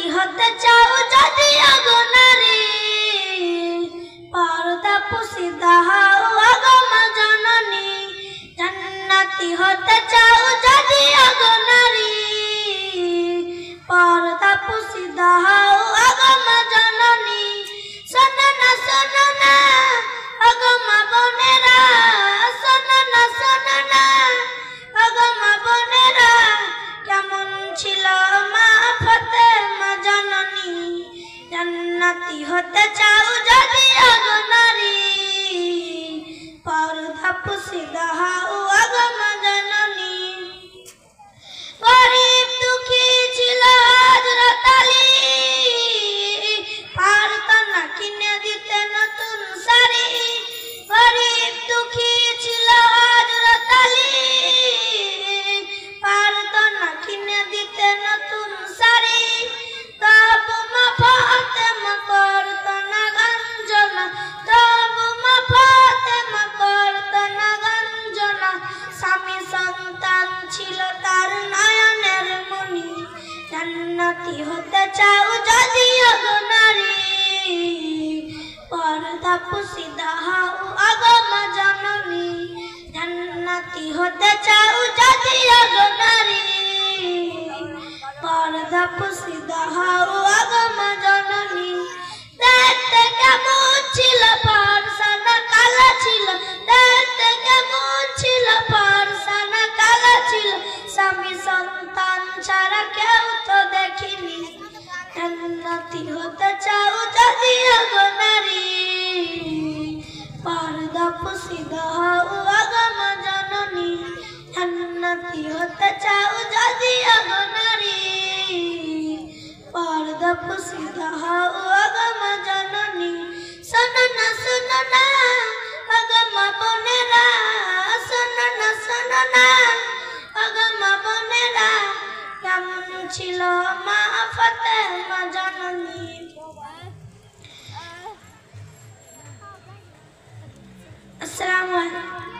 জান্নাতি হতে চাও যদি ওগো নারী, পর্দা পুশিদা হও ওগো মা জননী। জান্নাতি হতে চাও যদি ওগো নারী, পর্দা পুশিদা হও ওগো মা জননী। শোনো না ওগো মা বোনেরা, শোনো না ওগো মা বোনেরা, কেমন ছিল মা ফাতেমা জননী। জান্নাতি হতে চাও যদি ওগো নারী, পর্দা পুশিদা হও ওগো মা জননী। গরিব দুঃখী ছিল হযরত আলী, পারত না কিনে দিতে নতুন শাড়ি। গরিব দুঃখী ছিল হযরত আলী, পারত না কিনে দিতে নতুন শাড়ি। তবু মা ফাতেমা করত না গঞ্জনা, তবু মা ফাতেমা করত না গঞ্জনা। স্বামী সন্তান ছিল তার নয়নের মণি। জান্নাতি হতে চাও যদি ওগো নারী, পর্দা পুশিদা হও ওগো মা জননী। জান্নাতি হতে চাও যদি ওগো নারী, পর্দা পুশিদা হও ওগো মা জননী। দেখতে কেমন ছিল ফর্সা না কালো ছিল, দেখতে কেমন ছিল ফর্সা না কালো ছিল। স্বামী সন্তান ছাড়া কেউ তো দেখিনি। জান্নাতি হতে চাও যদি ওগো নারী, পর্দা পুশিদা হও ওগো মা জননী। জান্নাতি হতে চাও যদি ওগো নারী, পর্দা পুশিদা হও ওগো মা জননী। শোনো না ওগো মা বোনেরা, শোনো না ওগো মা বোনেরা, কেমন ছিল মা ফাতেমা জননী। আসসালামু আলাইকুম।